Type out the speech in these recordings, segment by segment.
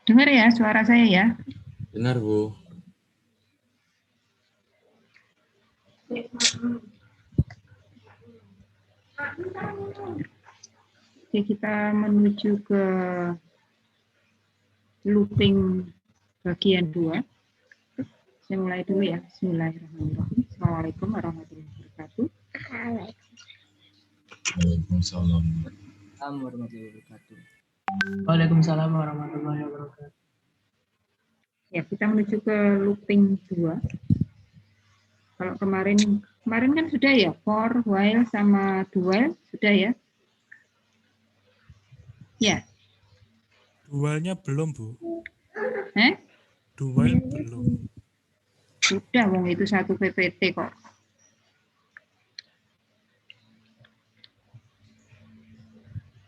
Dengar ya suara saya ya? Dengar, Bu. Oke, kita menuju ke looping bagian 2. Saya mulai dulu ya. Bismillahirrahmanirrahim. Assalamualaikum warahmatullahi wabarakatuh. Waalaikumsalam. Waalaikumsalam warahmatullahi wabarakatuh. Ya, kita menuju ke looping 2. Kalau kemarin kan sudah ya, for, while, sama do while, sudah ya? Ya. Dualnya belum, Bu. Do Dual belum. Sudah, wong itu satu PPT kok.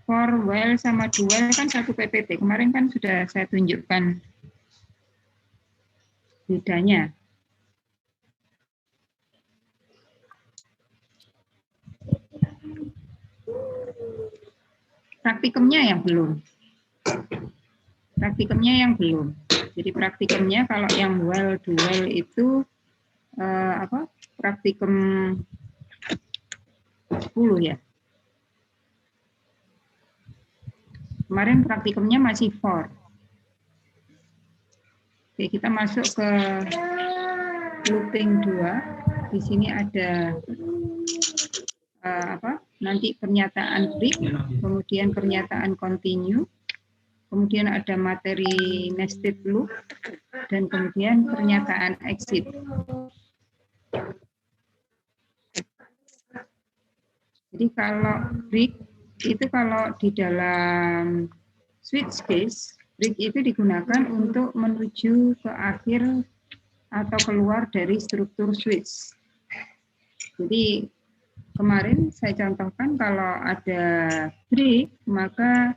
For, while, sama do while kan satu PPT. Kemarin kan sudah saya tunjukkan bedanya. Praktikumnya yang belum. Jadi praktikumnya kalau yang while, do while itu praktikum 10 ya. Kemarin praktikumnya masih for. Oke, kita masuk ke looping 2. Di sini ada nanti pernyataan break, kemudian pernyataan continue, kemudian ada materi nested loop, dan kemudian pernyataan exit. Jadi kalau break itu kalau di dalam switch case, break itu digunakan untuk menuju ke akhir atau keluar dari struktur switch. Jadi kemarin saya contohkan kalau ada break, maka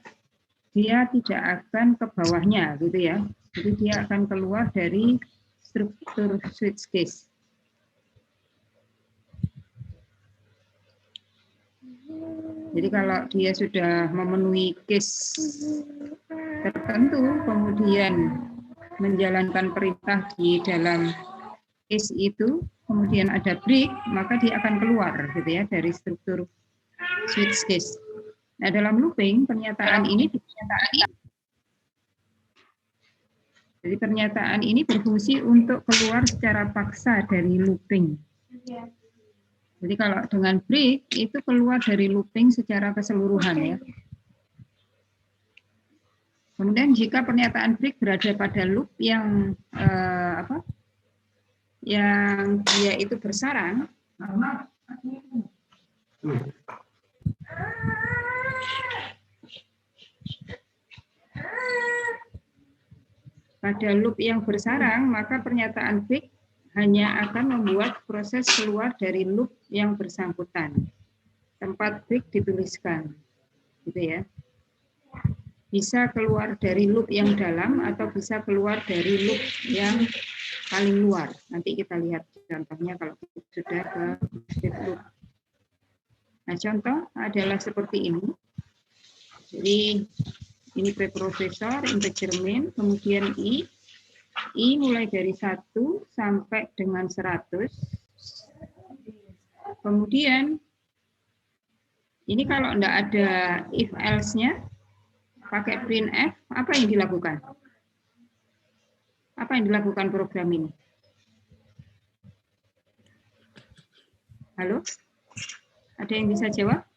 dia tidak akan ke bawahnya, gitu ya. Jadi dia akan keluar dari struktur switch case. Jadi kalau dia sudah memenuhi case tertentu, kemudian menjalankan perintah di dalam case itu, kemudian ada break, maka dia akan keluar gitu ya dari struktur switch case. Nah, dalam looping pernyataan ini berfungsi untuk keluar secara paksa dari looping. Jadi kalau dengan break itu keluar dari looping secara keseluruhan ya. Kemudian jika pernyataan break berada pada loop yang yang dia itu bersarang, pada loop yang bersarang, maka pernyataan break hanya akan membuat proses keluar dari loop yang bersangkutan. Tempat break dituliskan, gitu ya. Bisa keluar dari loop yang dalam atau bisa keluar dari loop yang paling luar. Nanti kita lihat contohnya kalau sudah ke loop. Nah, contoh adalah seperti ini. Jadi ini preprosesor, integer main, kemudian I mulai dari 1 sampai dengan 100. Kemudian ini kalau enggak ada if else-nya, pakai printf, apa yang dilakukan? Apa yang dilakukan program ini? Halo? Ada yang bisa jawab?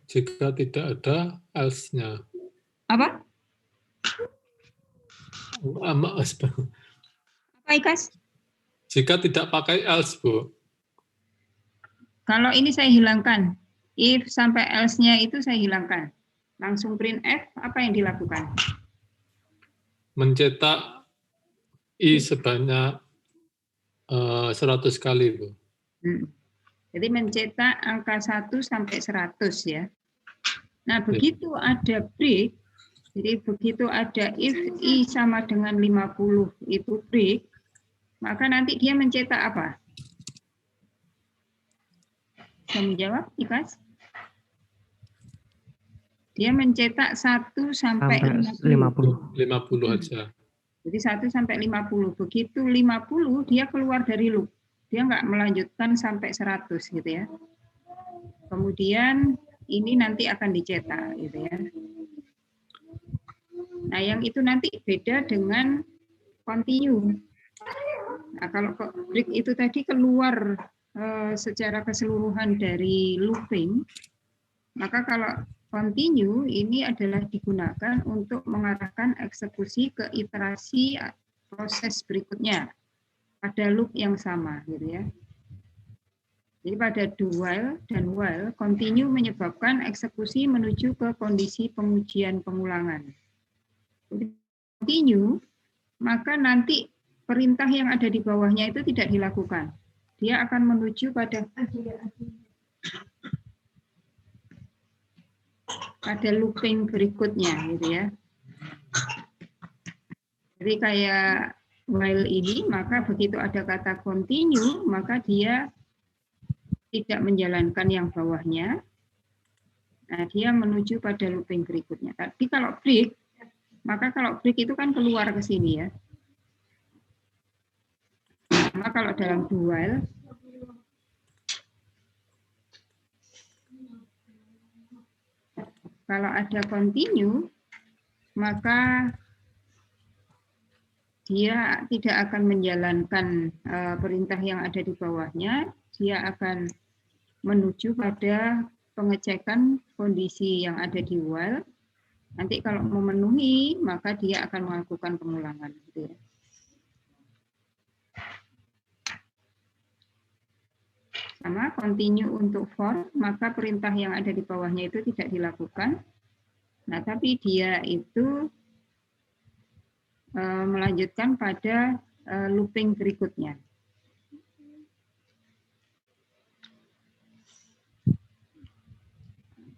Jika tidak ada else-nya. Apa? Apa, Ikas? Jika tidak pakai else, Bu. Kalau ini saya hilangkan. If sampai else-nya itu saya hilangkan. Langsung printf, apa yang dilakukan? Mencetak I sebanyak 100 kali, Bu. Jadi mencetak angka 1 sampai 100 ya. Nah, begitu ada break, jadi begitu ada if I sama dengan 50 itu break, maka nanti dia mencetak apa? Bisa menjawab, Ikas? Dia mencetak 1 sampai 50. 50 aja. Jadi 1 sampai 50. Begitu 50 dia keluar dari loop. Dia nggak melanjutkan sampai 100 gitu ya. Kemudian ini nanti akan dicetak gitu ya. Nah, yang itu nanti beda dengan continue. Nah, kalau break itu tadi keluar secara keseluruhan dari looping, maka kalau continue ini adalah digunakan untuk mengarahkan eksekusi ke iterasi proses berikutnya pada loop yang sama gitu ya. Jadi pada do while dan while, continue menyebabkan eksekusi menuju ke kondisi pengujian pengulangan. Continue, maka nanti perintah yang ada di bawahnya itu tidak dilakukan. Dia akan menuju pada looping berikutnya gitu ya. Jadi kayak while ini, maka begitu ada kata continue, maka dia tidak menjalankan yang bawahnya. Nah, dia menuju pada looping berikutnya. Tapi kalau break, maka kalau break itu kan keluar ke sini ya. Nah, kalau dalam do while, kalau ada continue, maka dia tidak akan menjalankan perintah yang ada di bawahnya, dia akan menuju pada pengecekan kondisi yang ada di while. Nanti kalau memenuhi, maka dia akan melakukan pengulangan. Gitu ya. Sama continue untuk for, maka perintah yang ada di bawahnya itu tidak dilakukan. Nah, tapi dia itu melanjutkan pada looping berikutnya.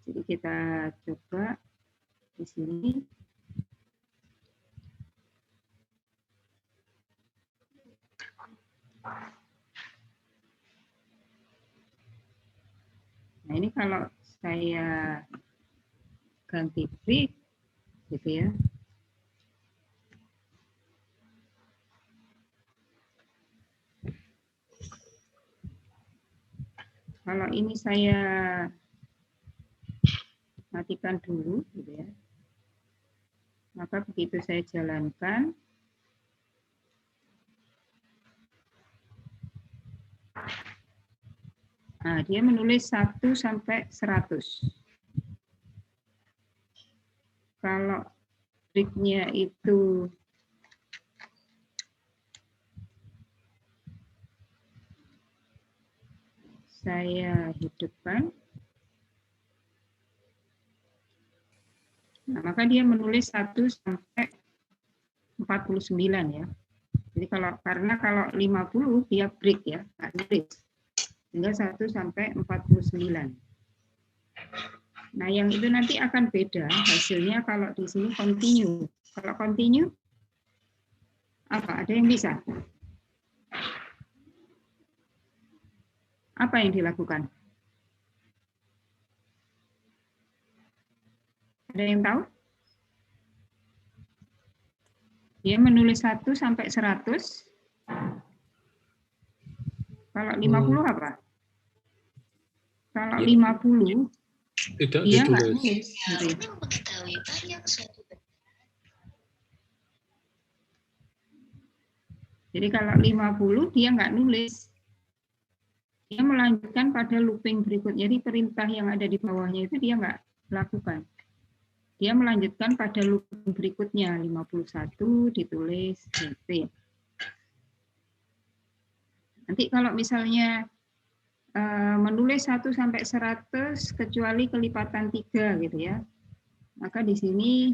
Jadi kita coba di sini. Nah, ini kalau saya ganti break gitu ya. Kalau ini saya matikan dulu gitu ya. Maka begitu saya jalankan, nah, dia menulis 1 sampai 100. Kalau break-nya itu saya hidupkan, nah, maka dia menulis 1 sampai 49 ya. Jadi karena kalau 50 dia break ya, nulis. Sehingga 1 sampai 49. Nah, yang itu nanti akan beda hasilnya kalau di sini continue. Kalau continue, apa? Ada yang bisa? Apa yang dilakukan? Ada yang tahu? Dia menulis 1 sampai 100. Kalau 50 apa? Kalau 50, tidak dia nggak ditulis. nulis. Jadi kalau 50, dia nggak nulis. Dia melanjutkan pada looping berikutnya. Jadi perintah yang ada di bawahnya itu dia nggak lakukan. Dia melanjutkan pada looping berikutnya, 51 ditulis DP. Nanti kalau misalnya menulis 1 sampai 100 kecuali kelipatan 3 gitu ya. Maka di sini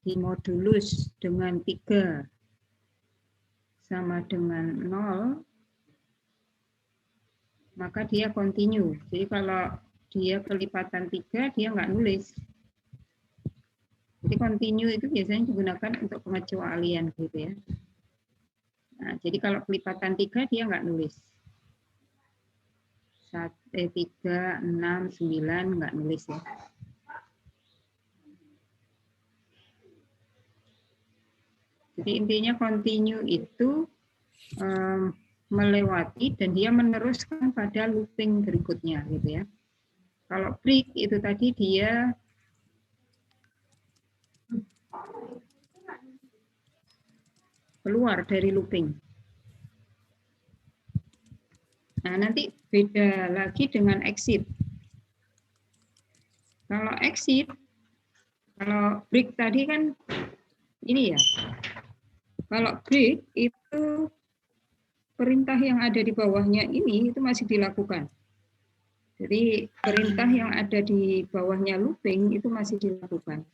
dimodulus dengan 3 sama dengan 0, maka dia continue. Jadi kalau dia kelipatan 3, dia nggak nulis. Jadi continue itu biasanya digunakan untuk pengecualian gitu ya. Nah, jadi kalau kelipatan 3 dia nggak nulis. 3, 6, 9 nggak nulis ya. Jadi intinya continue itu melewati dan dia meneruskan pada looping berikutnya gitu ya. Kalau break itu tadi dia keluar dari looping. Nah, nanti beda lagi dengan exit. Kalau exit, kalau break tadi kan ini ya. Kalau break itu perintah yang ada di bawahnya ini itu masih dilakukan. Jadi perintah yang ada di bawahnya looping itu masih dilakukan.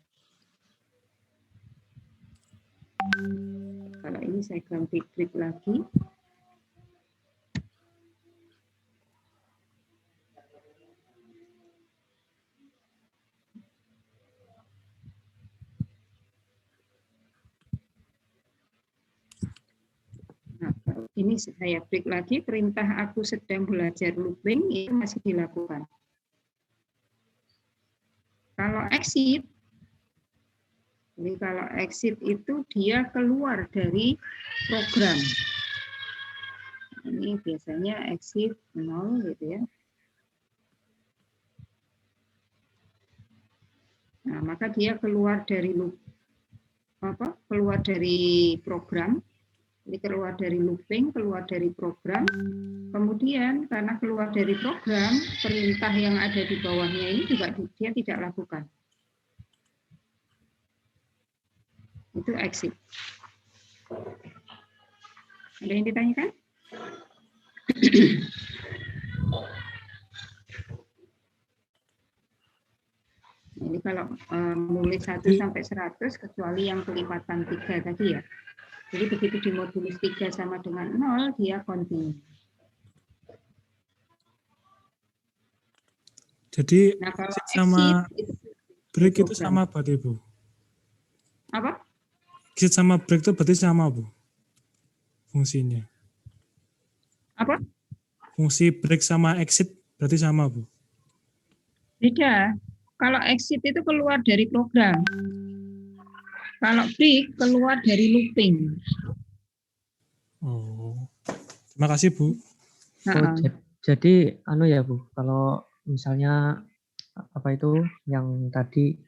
Kalau ini saya ganti break lagi. Nah, ini saya break lagi, perintah aku sedang belajar looping itu masih dilakukan. Kalau exit, jadi kalau exit itu dia keluar dari program. Ini biasanya exit 0 gitu ya. Nah, maka dia keluar dari loop, keluar dari program. Jadi keluar dari looping, keluar dari program. Kemudian karena keluar dari program, perintah yang ada di bawahnya ini juga dia tidak lakukan. Itu exit. Ada yang ditanyakan? Ini kalau mulai 1 sampai 100 kecuali yang kelipatan 3 tadi ya. Jadi begitu di modulus 3 sama dengan 0, dia continue. Jadi Nah, kalau exit sama exit, break itu sama berarti, Bu? apa? Exit sama break itu berarti sama, Bu? Fungsinya. Apa? Fungsi break sama exit berarti sama, Bu? Beda. Kalau exit itu keluar dari program. Kalau break keluar dari looping. Oh. Terima kasih, Bu. Jadi anu ya Bu, kalau misalnya apa itu yang tadi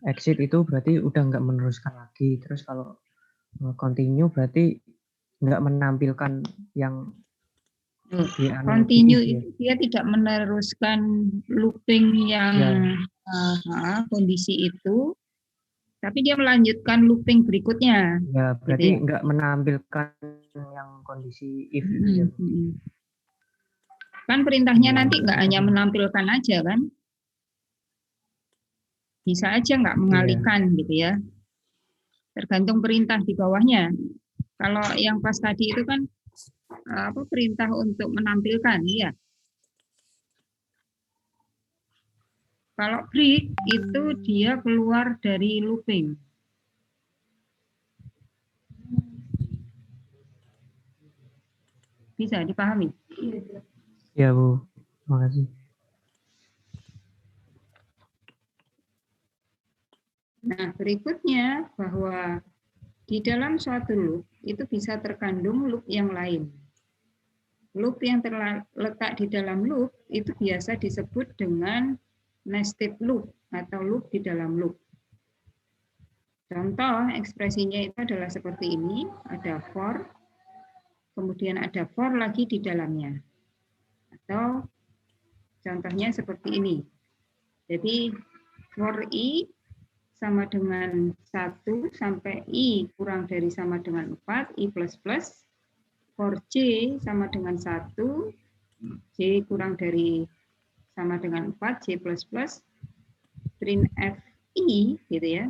exit itu berarti udah nggak meneruskan lagi. Terus kalau continue berarti nggak menampilkan yang Continue itu dia tidak meneruskan looping yang kondisi itu, tapi dia melanjutkan looping berikutnya. Ya, berarti gitu ya. nggak menampilkan yang kondisi if itu ya. Kan perintahnya nanti nggak hanya menampilkan aja kan? Bisa aja nggak mengalihkan gitu ya. Tergantung perintah di bawahnya. Kalau yang pas tadi itu kan perintah untuk menampilkan, ya. Kalau break itu dia keluar dari looping. Bisa dipahami? Ya Bu, terima kasih. Nah, berikutnya bahwa di dalam suatu loop itu bisa terkandung loop yang lain. Loop yang terletak di dalam loop itu biasa disebut dengan nested loop atau loop di dalam loop. Contoh ekspresinya itu adalah seperti ini, ada for, kemudian ada for lagi di dalamnya. Atau contohnya seperti ini. Jadi for i sama dengan 1 sampai i kurang dari sama dengan 4, i plus plus. For j sama dengan 1, j kurang dari sama dengan 4, j plus plus. Print f i gitu ya.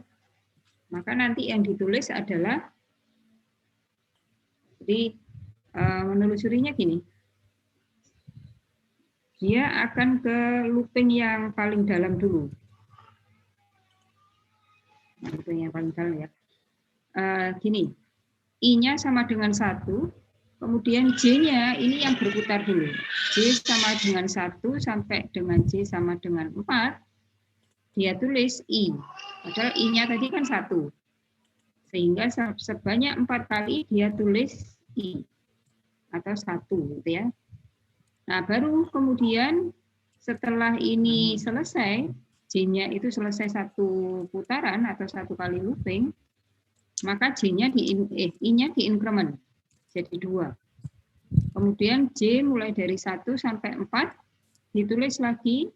Maka nanti yang ditulis adalah, jadi menelusurinya gini, dia akan ke looping yang paling dalam dulu. Looping yang paling dalam ya. Gini, i-nya sama dengan 1, kemudian j-nya ini yang berputar dulu. J sama dengan 1 sampai dengan j sama dengan 4, dia tulis i. Padahal i-nya tadi kan 1. Sehingga sebanyak 4 kali dia tulis I atau 1 gitu ya. Nah, baru kemudian setelah ini selesai, J-nya itu selesai 1 putaran atau 1 kali looping, maka I-nya diincrement jadi 2. Kemudian J mulai dari 1 sampai 4 ditulis lagi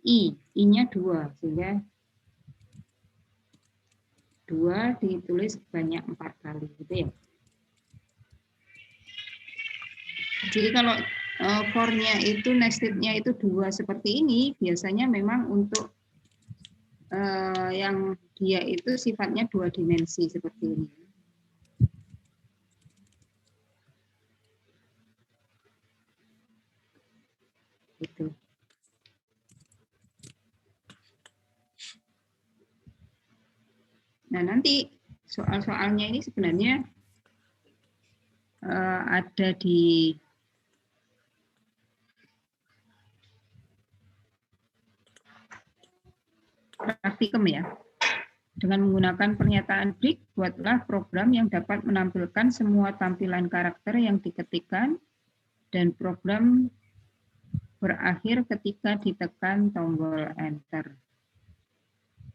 I-nya 2, sehingga 2 ditulis banyak 4 kali gitu ya. Jadi kalau for-nya itu nested-nya itu 2 seperti ini, biasanya memang untuk yang dia itu sifatnya 2 dimensi seperti ini. Gitu. Nah, nanti soal-soalnya ini sebenarnya ada di praktikum ya. Dengan menggunakan pernyataan break, buatlah program yang dapat menampilkan semua tampilan karakter yang diketikkan dan program berakhir ketika ditekan tombol enter.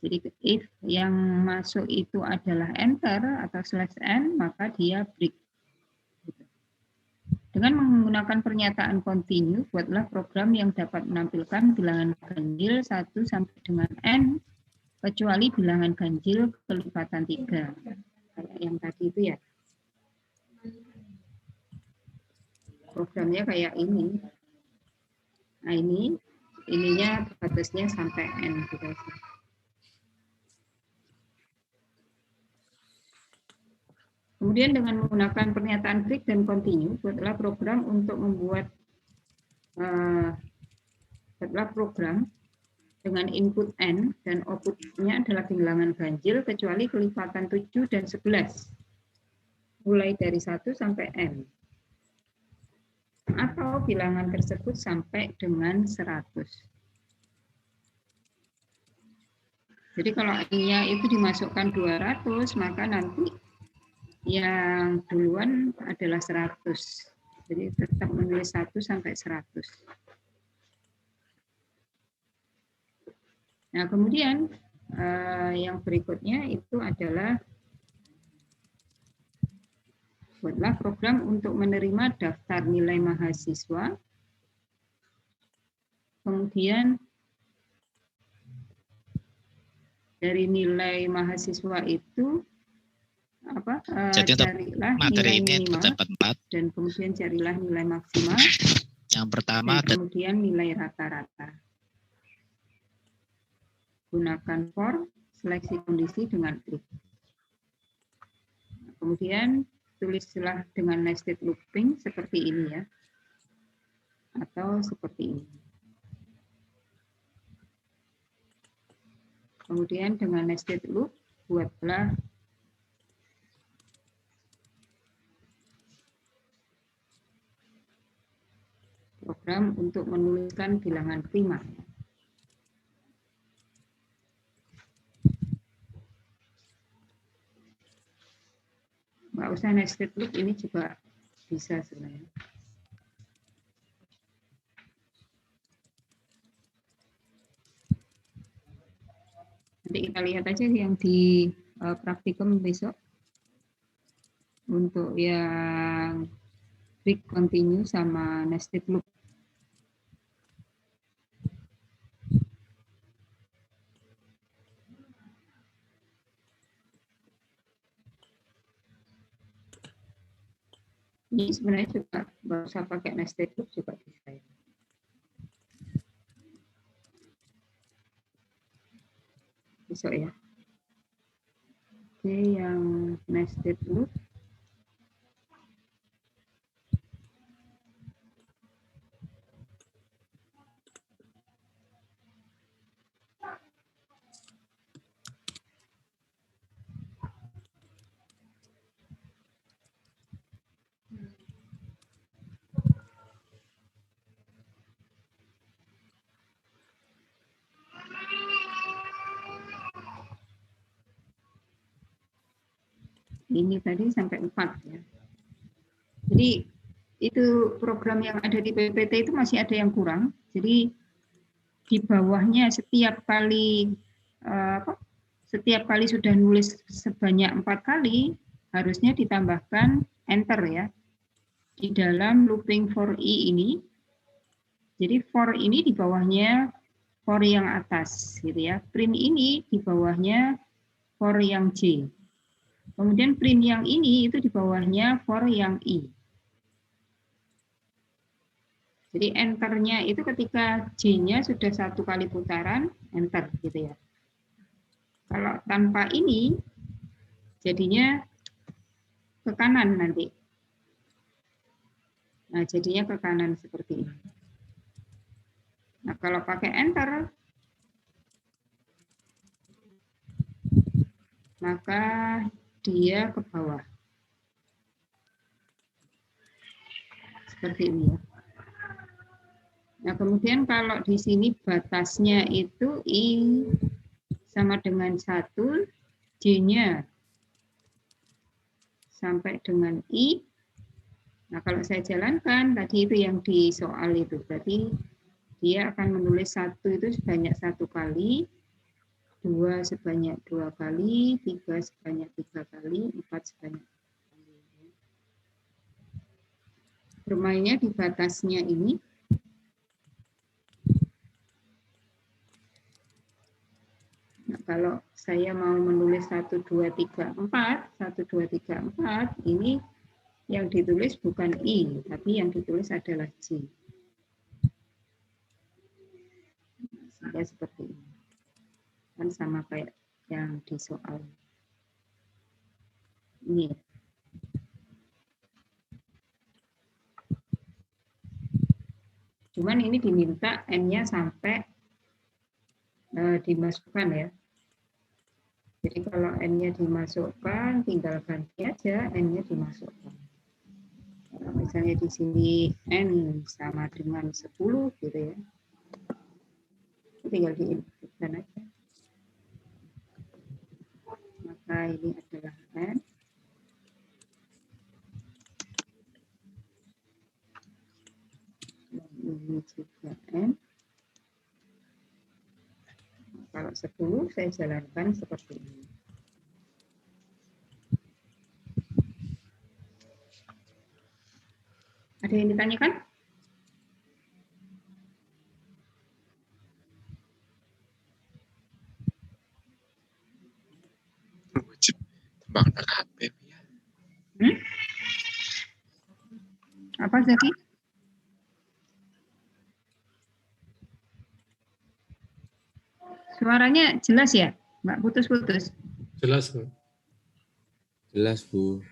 Jadi if yang masuk itu adalah enter atau /n, maka dia break. Dengan menggunakan pernyataan continue, buatlah program yang dapat menampilkan bilangan ganjil 1 sampai dengan n, kecuali bilangan ganjil kelipatan 3. Kayak yang tadi itu ya. Programnya kayak ini. Nah ininya batasnya sampai n gitu. Kemudian dengan menggunakan pernyataan break dan continue, buatlah program untuk membuat program dengan input n dan outputnya adalah bilangan ganjil kecuali kelipatan 7 dan 11. Mulai dari 1 sampai n. Atau bilangan tersebut sampai dengan 100. Jadi kalau n-nya itu dimasukkan 200, maka nanti yang duluan adalah 100. Jadi tetap menulis 1 sampai 100. Nah, kemudian yang berikutnya itu adalah buatlah program untuk menerima daftar nilai mahasiswa. Kemudian dari nilai mahasiswa itu Jadi untuk carilah materi nilai ini minimal terdapat 4. dan kemudian carilah nilai maksimal. Yang pertama dan kemudian nilai rata-rata. Gunakan for, seleksi kondisi dengan if. Kemudian tulislah dengan nested looping seperti ini ya. Atau seperti ini. Kemudian dengan nested loop, buatlah program untuk menuliskan bilangan prima. Nggak usah nested loop, ini juga bisa sebenarnya. Nanti kita lihat aja yang di praktikum besok. Untuk yang break continue sama nested loop. Ini sebenarnya juga nggak usah pakai nested loop juga bisa. Besok ya. Oke, yang nested loop. ini tadi sampai 4 ya. Jadi itu program yang ada di PPT itu masih ada yang kurang. Jadi di bawahnya setiap kali sudah nulis sebanyak 4 kali harusnya ditambahkan enter ya di dalam looping for i ini. Jadi for ini di bawahnya for yang atas gitu ya. Print ini di bawahnya for yang J. Kemudian print yang ini itu di bawahnya for yang I. Jadi enternya itu ketika J-nya sudah 1 kali putaran, enter gitu ya. Kalau tanpa ini, jadinya ke kanan nanti. Nah, jadinya ke kanan seperti ini. Nah, kalau pakai enter, maka dia ke bawah. Seperti ini ya. Nah, kemudian kalau di sini batasnya itu I sama dengan 1, J-nya sampai dengan I. Nah, kalau saya jalankan, tadi itu yang di soal itu, berarti dia akan menulis 1 itu sebanyak 1 kali, 2 sebanyak 2 kali, 3 sebanyak 3 kali, 4 sebanyak 4 kali. Bermainnya di batasnya ini. Nah, kalau saya mau menulis 1, 2, 3, 4, 1, 2, 3, 4, ini yang ditulis bukan I, tapi yang ditulis adalah J. Sehingga seperti ini. Kan sama kayak yang di soal. Ini. Cuman ini diminta N-nya sampai dimasukkan ya. Jadi kalau N-nya dimasukkan, tinggal ganti aja N-nya dimasukkan. Kalau misalnya di sini N sama dengan 10 gitu ya. Tinggal diinputkan aja. Maka ini adalah N. Dan ini juga N. Kalau 10 saya jalankan seperti ini. Ada yang ditanyakan? Tembang HP ya. Apa Zaki? Suaranya jelas ya? Mbak putus-putus. Jelas, Bu. Jelas, Bu.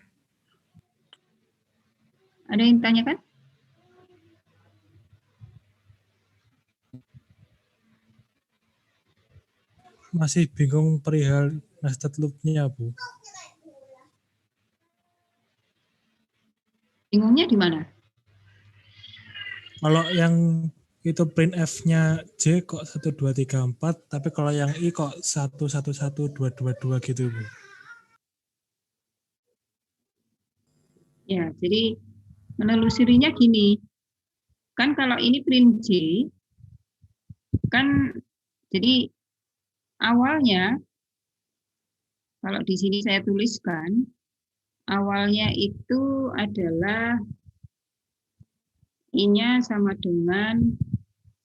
Ada yang ditanyakan? Masih bingung perihal nested loop-nya, Bu. Bingungnya di mana? Kalau yang itu print F-nya J kok 1, 2, 3, 4, tapi kalau yang I kok 1, 1, 1, 2, 2, 2 gitu, Bu. Ya, jadi menelusurinya gini. Kan kalau ini print J, kan jadi awalnya, kalau di sini saya tuliskan, awalnya itu adalah I-nya sama dengan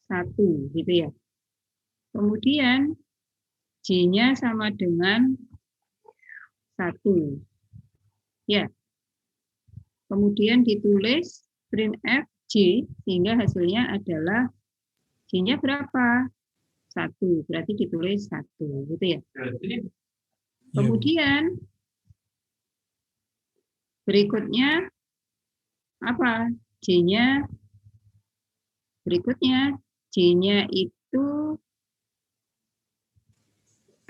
1, gitu ya. Kemudian J-nya sama dengan 1. Ya. Kemudian ditulis print F J, sehingga hasilnya adalah J-nya berapa? 1, berarti ditulis 1, gitu ya. Kemudian berikutnya apa? J-nya berikutnya J-nya itu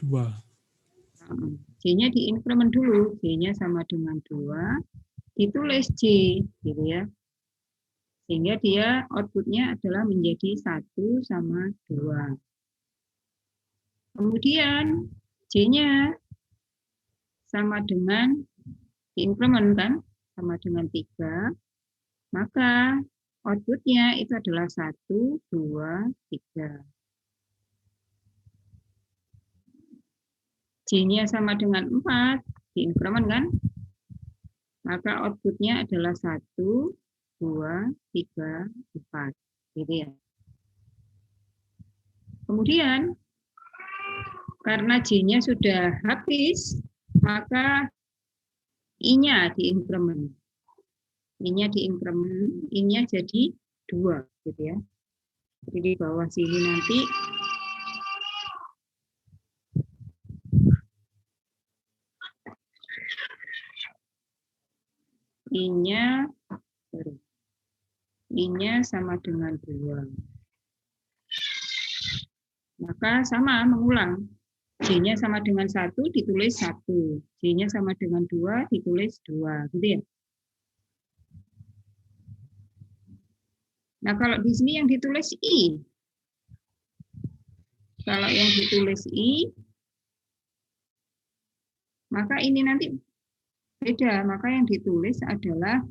2. J-nya diinkremen dulu, J-nya sama dengan 2, ditulis J, gitu ya. Sehingga dia outputnya adalah menjadi 1 sama 2. Kemudian J-nya sama dengan Diinkremen kan sama dengan 3, maka outputnya itu adalah 1, 2, 3. J-nya sama dengan 4, diinkremen kan? Maka outputnya adalah 1, 2, 3, 4. Gitu ya. Kemudian, karena J-nya sudah habis, maka I-nya diinkremen. I-nya diinkremen, I-nya jadi 2. Gitu ya. Jadi di bawah sini nanti I-nya sama dengan 2. Maka sama, mengulang. J-nya sama dengan 1, ditulis 1. J-nya sama dengan 2, ditulis 2. Gitu ya. Nah, kalau di sini yang ditulis I. Kalau yang ditulis I, maka ini nanti beda. Maka yang ditulis adalah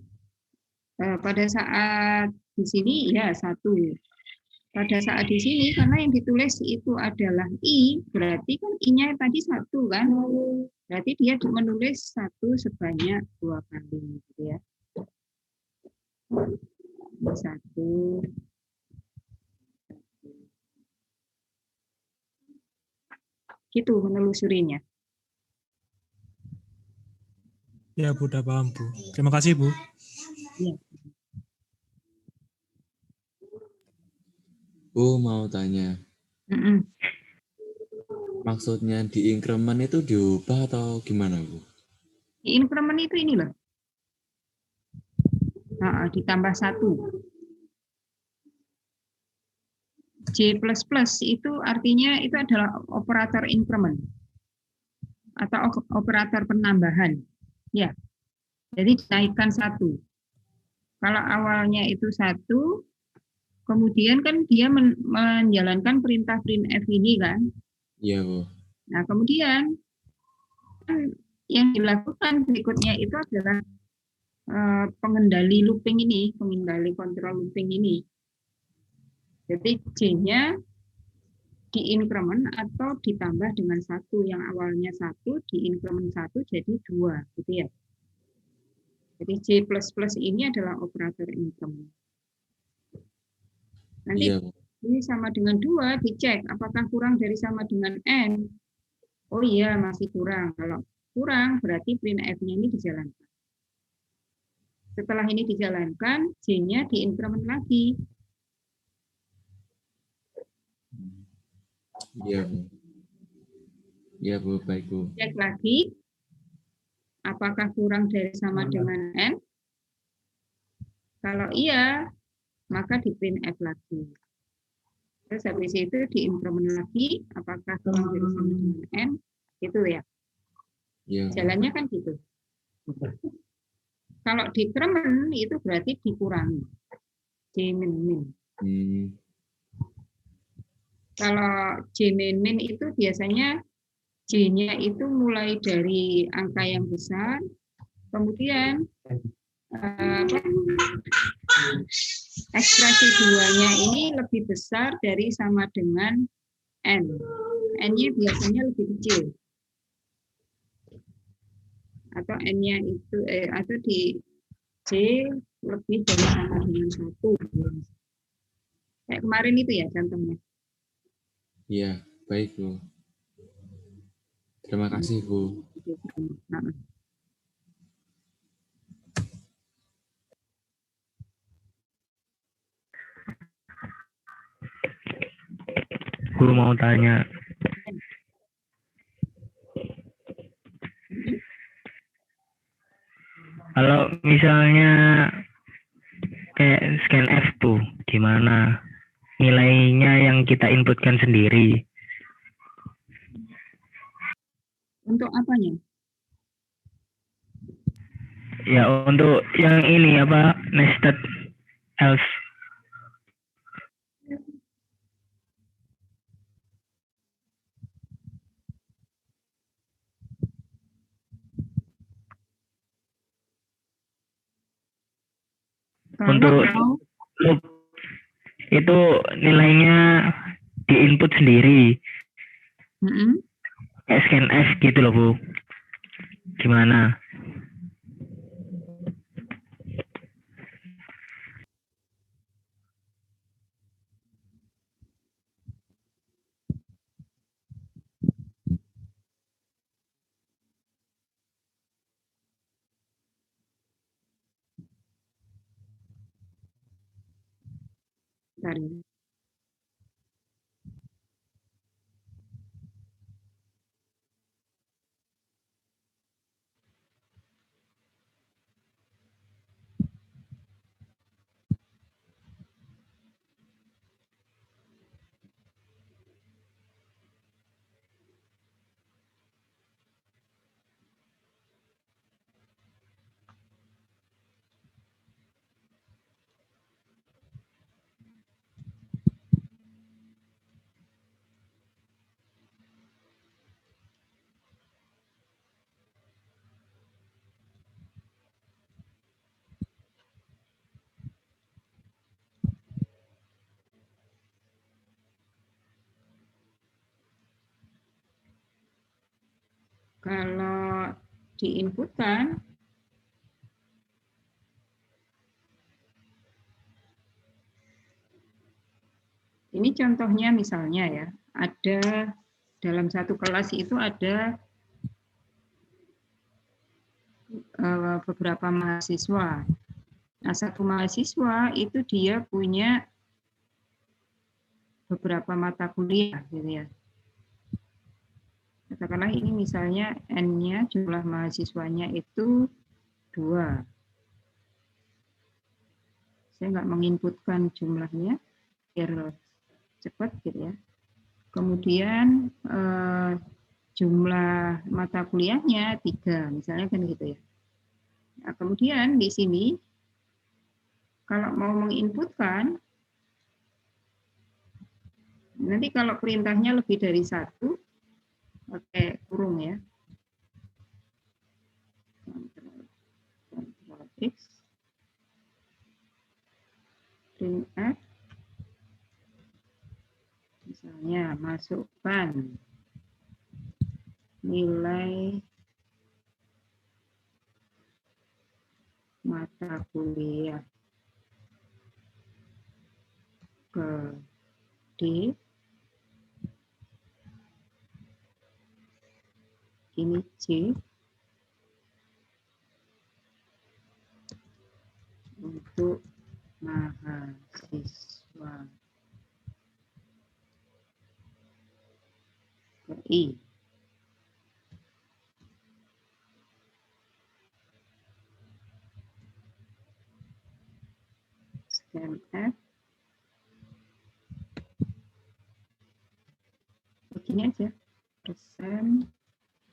pada saat di sini ya 1. Pada saat di sini, karena yang ditulis itu adalah I, berarti kan I-nya tadi 1 kan? Berarti dia menulis 1 sebanyak 2 kali. Gitu ya. 1. Gitu menelusurinya. Ya Bu, udah paham Bu. Terima kasih Bu. Ya. Bu mau tanya, maksudnya di increment itu diubah atau gimana Bu? Di increment itu ini loh. Ditambah 1. J++ itu artinya itu adalah operator increment atau operator penambahan. Ya. Jadi dinaikkan 1. Kalau awalnya itu 1, kemudian kan dia menjalankan perintah printf ini kan. Iya Bu. Nah, kemudian yang dilakukan berikutnya itu adalah pengendali looping ini, pengendali kontrol looping ini. Jadi J-nya diinkremen atau ditambah dengan 1, yang awalnya 1 diinkremen 1 jadi 2, gitu ya. Jadi J++ ini adalah operator increment. Nanti Iya Bu. ini sama dengan 2, dicek apakah kurang dari sama dengan N. Oh iya, masih kurang. Kalau kurang berarti printf-nya ini dijalankan. Setelah ini dijalankan, J-nya diinkremen lagi. Iya Bu. Iya Bu, baik Bu. Cek lagi, apakah kurang dari sama dengan N? Kalau iya, maka di printf lagi. Terus habis itu diinkremen lagi, apakah kurang dari sama dengan N? Gitu ya. Iya. Jalannya kan gitu. Kalau dikremen itu berarti dikurangi. J-min. Kalau J-min itu biasanya J-nya itu mulai dari angka yang besar, kemudian ekspresi 2-nya ini lebih besar dari sama dengan N. N-nya biasanya lebih kecil. Atau N-nya itu, atau di J lebih dari sama dengan 1. Kayak kemarin itu ya contohnya. Iya, baik Bu. Terima kasih Bu. Guru mau tanya. Kalau misalnya kayak scanf tuh, gimana nilainya yang kita inputkan sendiri? Untuk apanya? Ya untuk yang ini apa nested else. Untuk Kalau loop itu nilainya diinput sendiri, mm-mm. kayak scanf gitu loh Bu. Gimana? Bentar ya. Kalau diinputkan, ini contohnya misalnya ya, ada dalam satu kelas itu ada beberapa mahasiswa. Nah, satu mahasiswa itu dia punya beberapa mata kuliah, gitu ya. Katakanlah ini misalnya N-nya, jumlah mahasiswanya itu 2. Saya nggak menginputkan jumlahnya, biar cepat gitu ya. Kemudian jumlah mata kuliahnya 3, misalnya kan gitu ya. Nah, kemudian di sini, kalau mau menginputkan, nanti kalau perintahnya lebih dari 1, pakai kurung ya. Ctrl X, printf, misalnya masukkan nilai mata kuliah ke D, ini C, untuk mahasiswa ke I. Scanf, begini aja, persen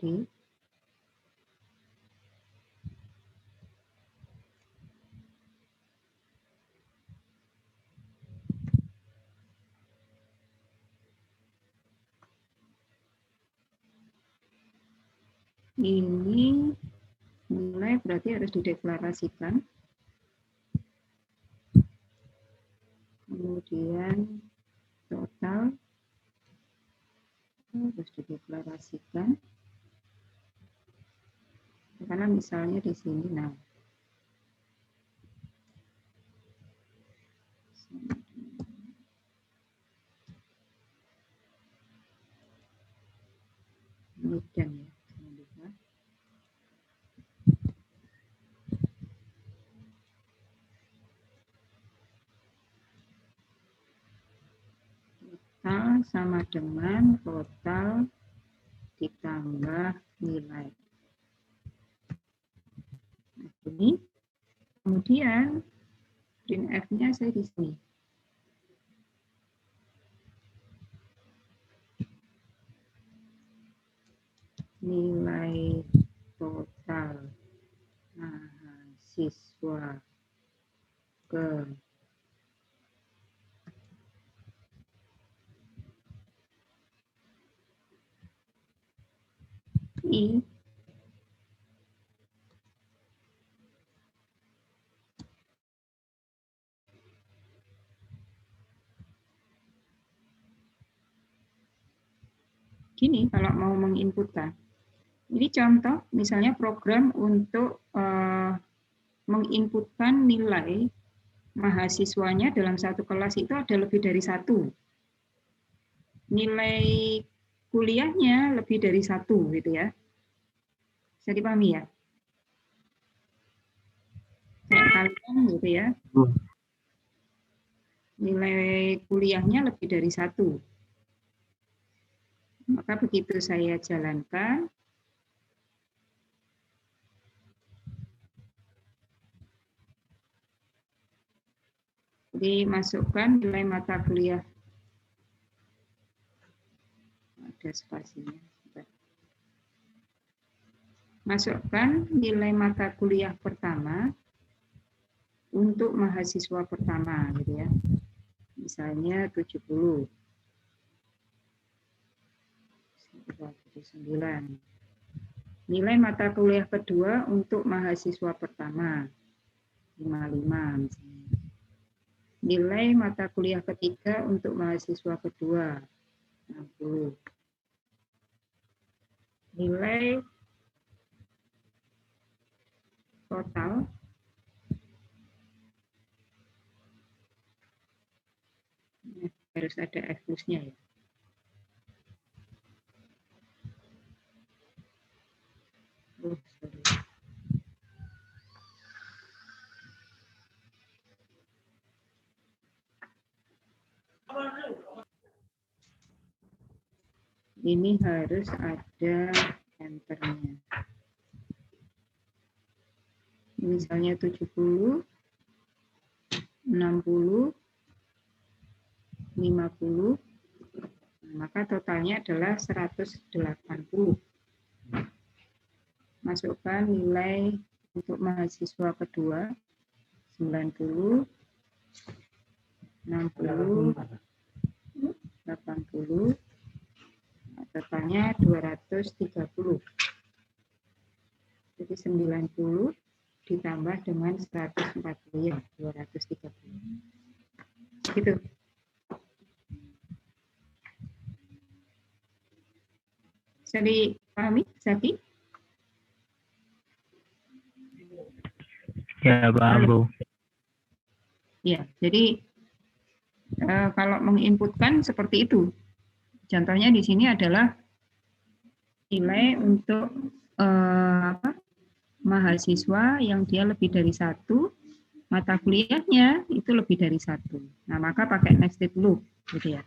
D, ini nilai berarti harus dideklarasikan. Kemudian total harus dideklarasikan. Karena misalnya di sini, nah, demikian ya. Total sama dengan total ditambah nilai. Nah, ini kemudian printf-nya saya di sini. Nilai total mahasiswa ke I gini kalau mau menginputkan. Ini contoh misalnya program untuk menginputkan nilai mahasiswanya dalam satu kelas itu ada lebih dari satu. Nilai kuliahnya lebih dari satu gitu ya. Bisa dipahami ya? Kayak kalian gitu ya. Nilai kuliahnya lebih dari satu. Maka begitu saya jalankan, dimasukkan nilai mata kuliah. Ada spasinya. Masukkan nilai mata kuliah pertama untuk mahasiswa pertama gitu ya. Misalnya 70. 29. Nilai mata kuliah kedua untuk mahasiswa pertama 55 misalnya. Nilai mata kuliah ketiga untuk mahasiswa kedua 60. Nilai total harus ada F plus-nya ya. Oh, sorry. Ini harus ada enternya. Misalnya 70, 60, 50, maka totalnya adalah 180. Masukkan nilai untuk mahasiswa kedua 90, 60, 80, totalnya 230. Jadi 90 ditambah dengan 140 ya, 230. Gitu. Bisa dipahami, Zaki? Ya, paham, Bu. Ya, jadi kalau menginputkan seperti itu. Contohnya di sini adalah nilai untuk mahasiswa yang dia lebih dari satu, mata kuliahnya itu lebih dari satu. Nah, maka pakai nested loop, gitu ya.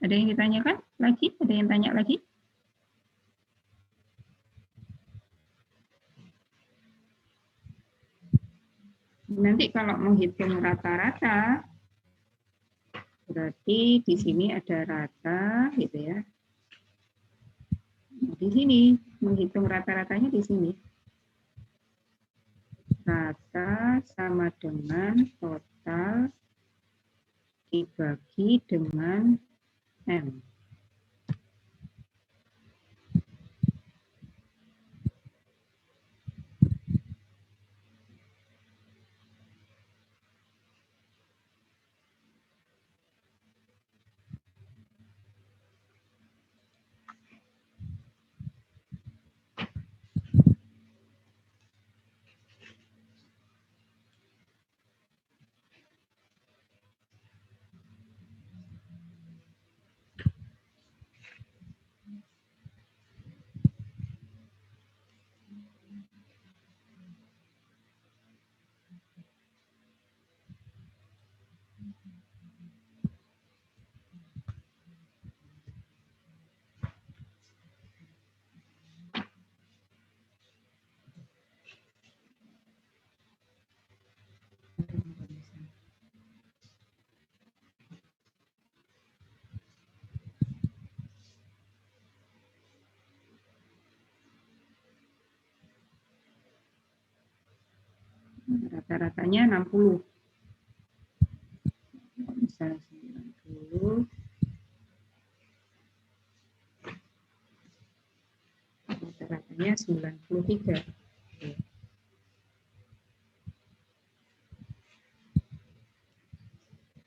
Ada yang ditanyakan lagi? Ada yang tanya lagi? Nanti kalau menghitung rata-rata, berarti di sini ada rata, gitu ya. Nah, di sini menghitung rata-ratanya di sini. Rata sama dengan total dibagi dengan M. Rata-ratanya 60. Misalnya 90. jumlahnya 93.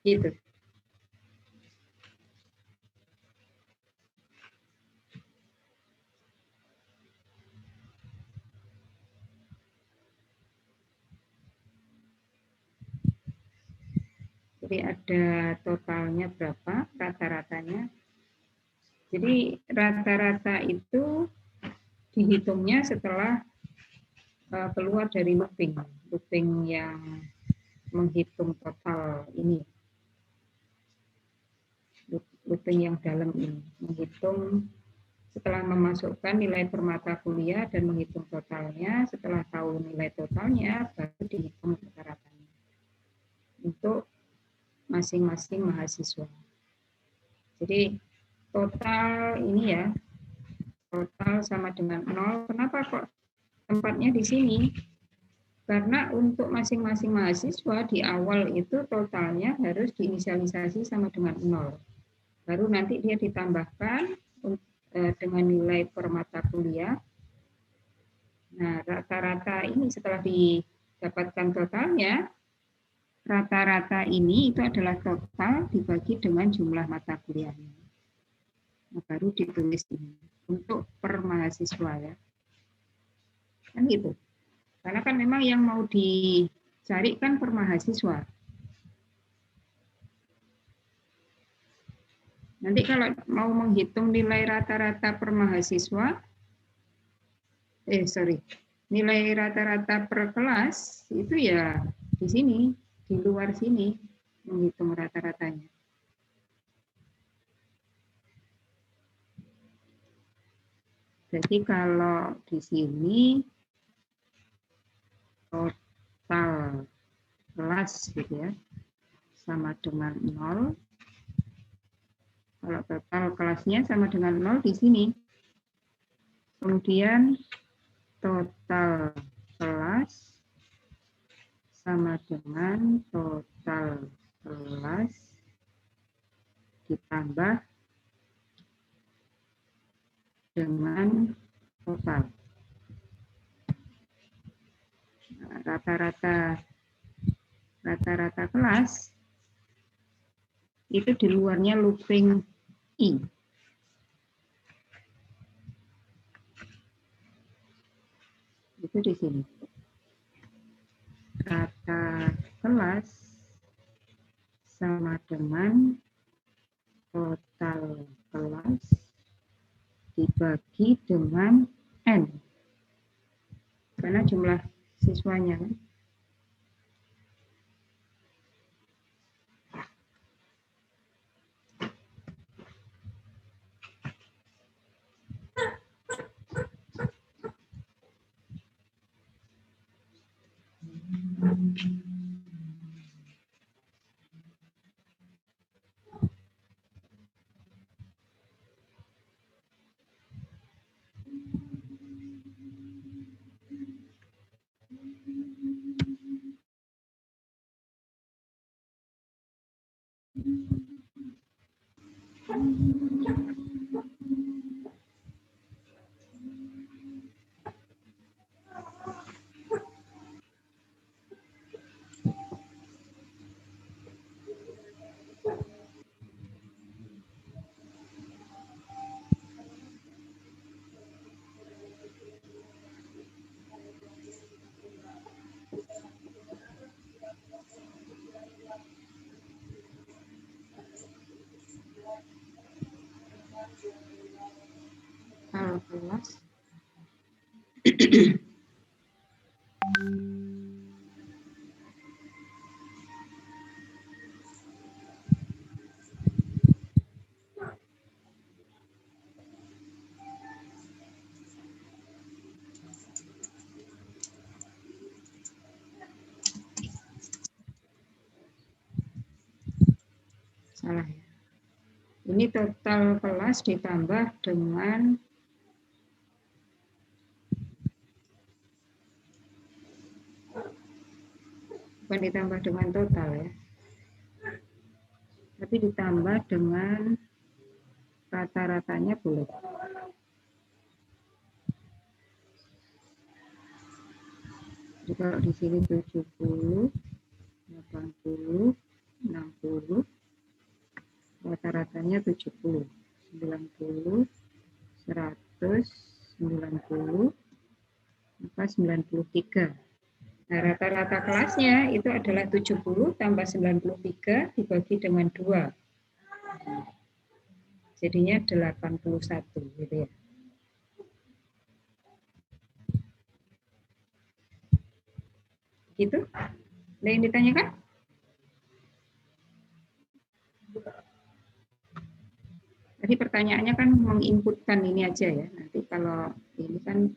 Gitu. Jadi ada totalnya berapa, rata-ratanya. Jadi rata-rata itu dihitungnya setelah keluar dari looping yang menghitung total ini. Looping yang dalam ini, menghitung setelah memasukkan nilai per mata kuliah dan menghitung totalnya, setelah tahu nilai totalnya, baru dihitung rata-ratanya untuk masing-masing mahasiswa. Jadi total ini ya, total sama dengan 0. Kenapa kok tempatnya di sini? Karena untuk masing-masing mahasiswa di awal itu totalnya harus diinisialisasi sama dengan 0. Baru nanti dia ditambahkan dengan nilai per mata kuliah. Nah, rata-rata ini setelah didapatkan totalnya, rata-rata ini itu adalah total dibagi dengan jumlah mata kuliahnya. Nah, baru ditulis ini untuk per mahasiswa ya. Kan gitu. Karena kan memang yang mau dicari kan per mahasiswa. Nanti kalau mau menghitung nilai rata-rata per mahasiswa, nilai rata-rata per kelas itu ya di sini, di luar sini menghitung rata-ratanya. Jadi kalau di sini total kelas gitu ya sama dengan 0. Kalau total kelasnya sama dengan 0 di sini. Kemudian total kelas sama dengan total kelas ditambah dengan total. Nah, rata-rata kelas itu di luarnya looping I. Itu di sini. Rata kelas sama dengan total kelas dibagi dengan N. Karena jumlah siswanya kan. Kelas. Salah ya. Ini total kelas ditambah dengan bukan ditambah dengan total ya, tapi ditambah dengan rata-ratanya boleh. Jadi kalau di sini 70, 80, 60, rata-ratanya 70, 90, 100, 90, maka 93. Nah, rata-rata kelasnya itu adalah 70 tambah 93 dibagi dengan 2. Jadinya 81 gitu ya. Gitu? Ada yang ditanyakan? Tadi pertanyaannya kan menginputkan ini aja ya. Nanti kalau ini kan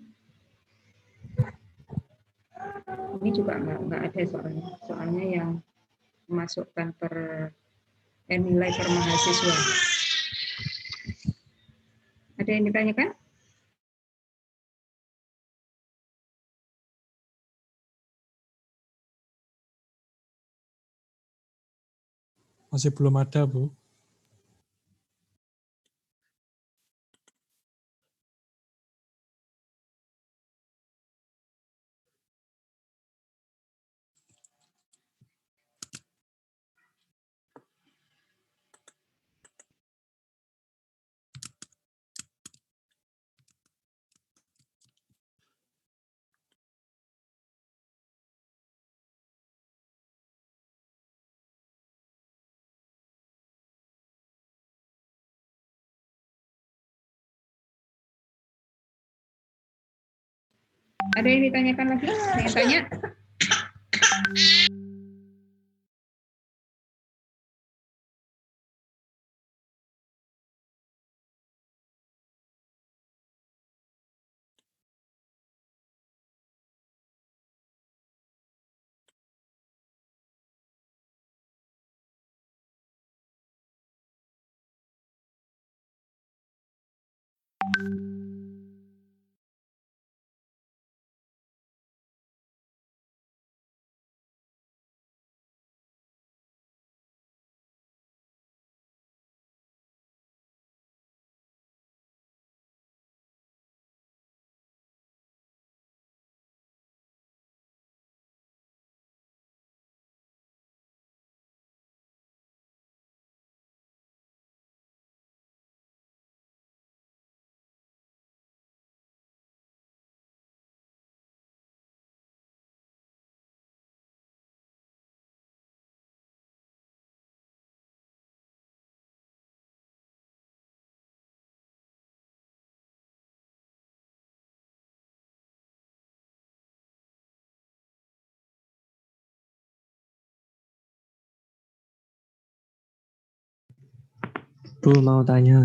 ini juga nggak ada soalnya yang memasukkan nilai per mahasiswa. Ada yang ditanyakan? Masih belum ada, Bu. Ada yang ditanyakan lagi? Ada yang tanya? Bu mau tanya.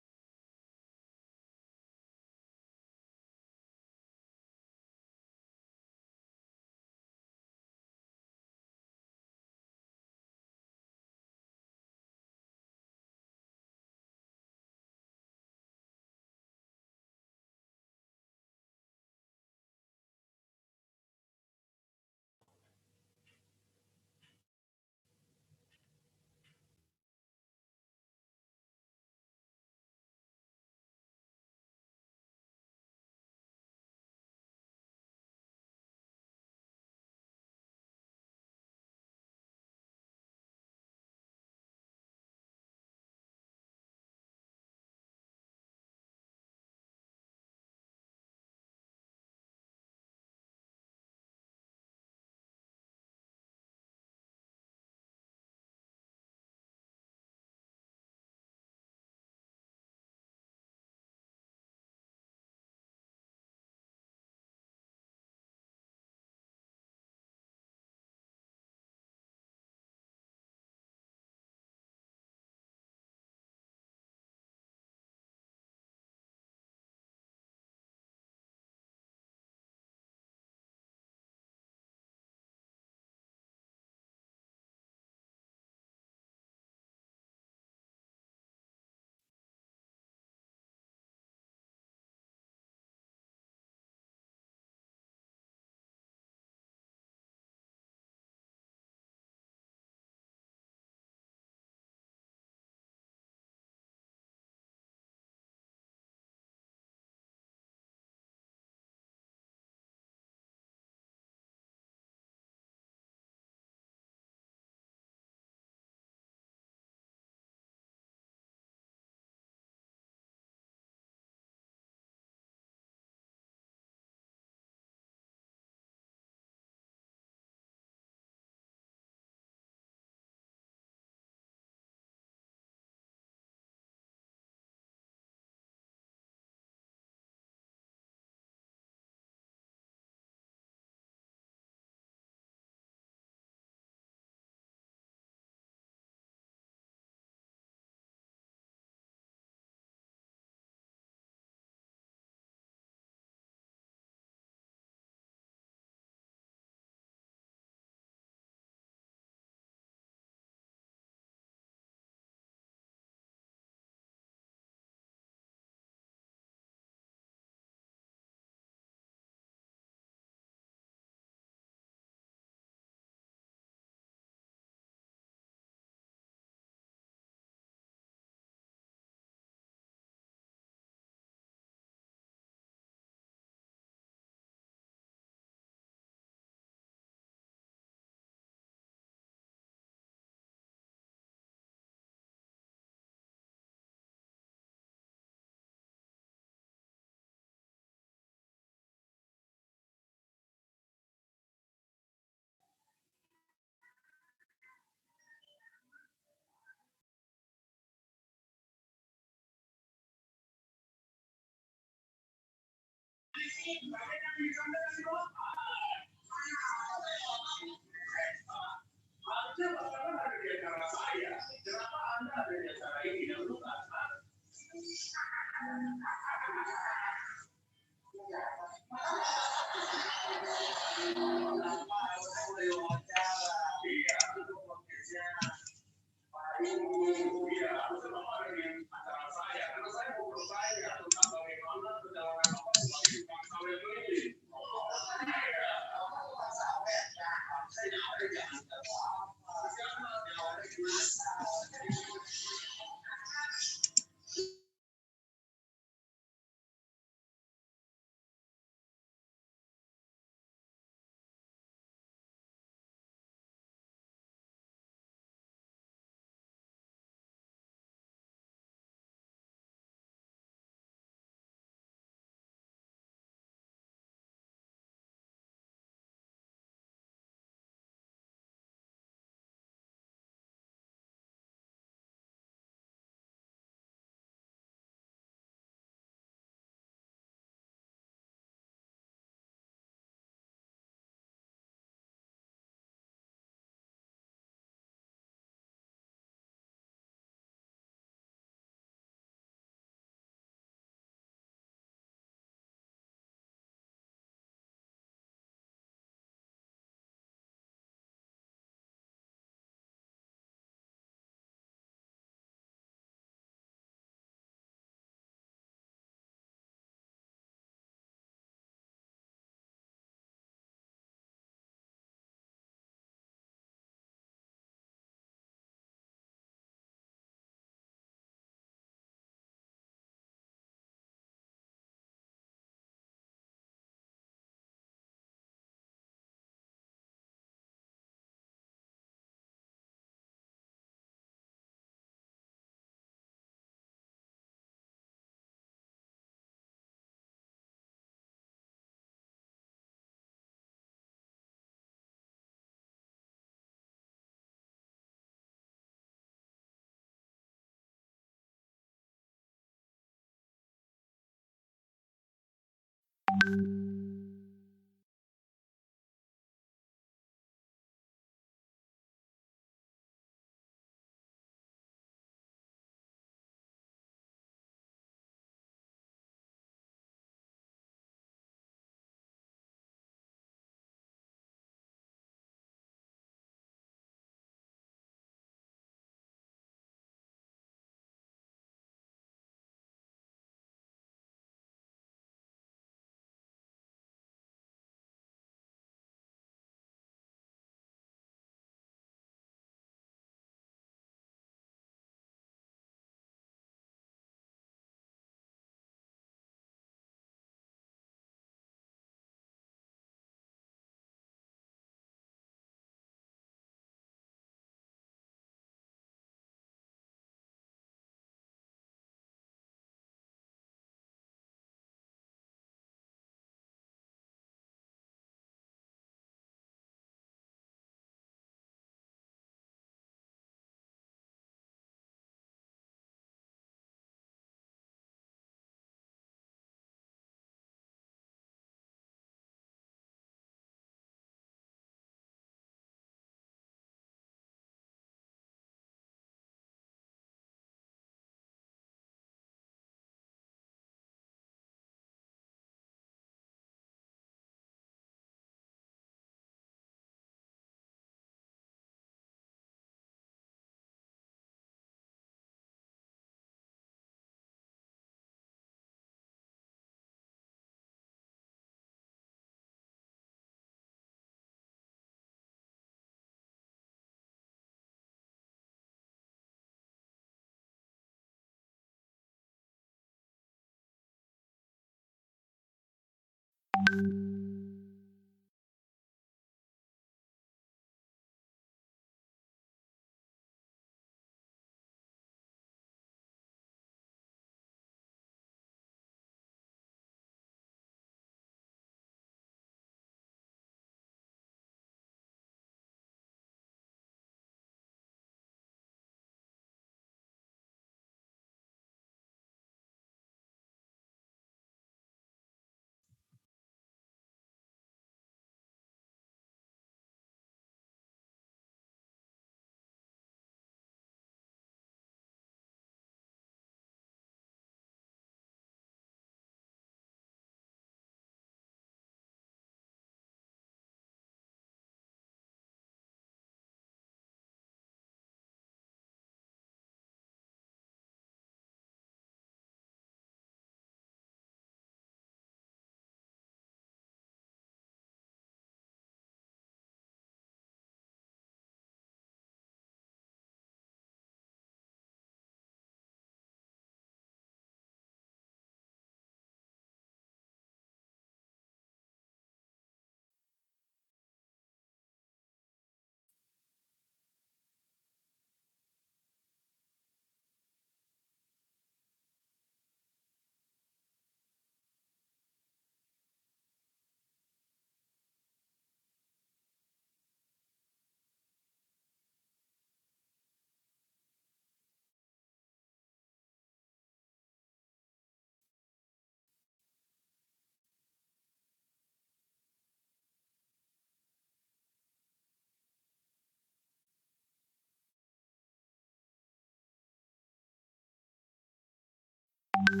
Ada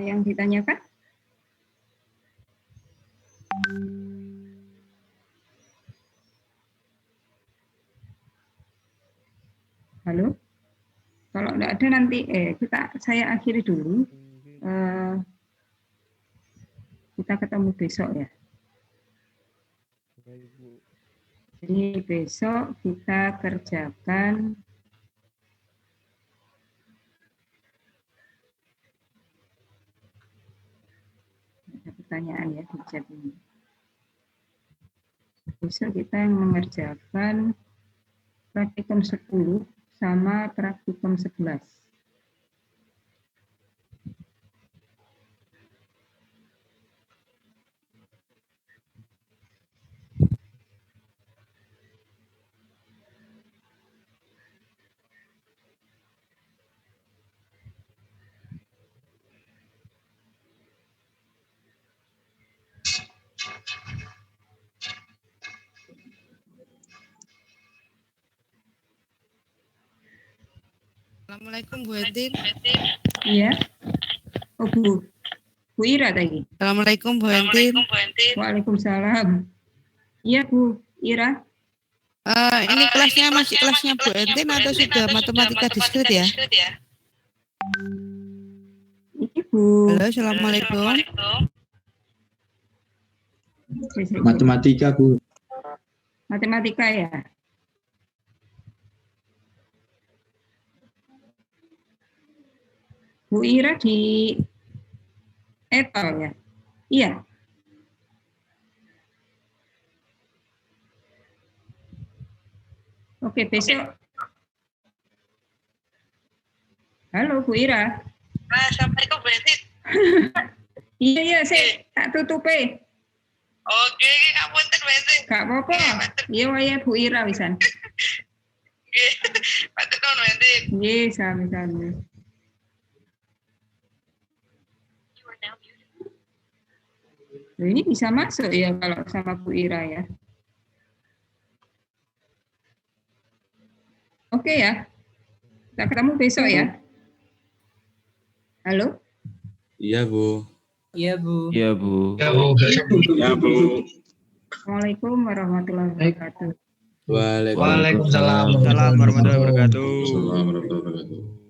yang ditanyakan? Halo? Kalau tidak ada nanti, saya akhiri dulu. Kita ketemu besok ya. Jadi besok kita kerjakan ada pertanyaan ya di chat ini. Besok kita mengerjakan praktikum 10 sama praktikum 11. Assalamualaikum Bu Edin. Iya. Oh Bu Ira tadi. Assalamualaikum Bu Edin. Waalaikumsalam. Iya Bu Ira. Ini kelasnya masih kelasnya Bu Edin atau sudah matematika diskrit ya? Ini Bu. Halo, Assalamualaikum. Matematika Bu. Matematika ya. Bu Ira di Eto ya? Iya. Oke, besok. Halo Bu Ira. Assalamualaikum Bu Edin. Iya, saya tak tutupi. Oke, ngapunten Bu Edin. Gak apa-apa. Iya, waya Bu Ira wisan. Nggih, matur nuwun Bu Edin. Nggih, sami-sami. Ini bisa masuk ya kalau sama Bu Ira ya. Oke ya. Kita ketemu besok ya. Halo? Iya, Bu. Iya, Bu. Iya, Bu. Ya Bu. Ya Bu. Assalamualaikum warahmatullahi wabarakatuh. Waalaikumsalam. Waalaikumsalam Assalamualaikum warahmatullahi wabarakatuh. Assalamualaikum warahmatullahi wabarakatuh.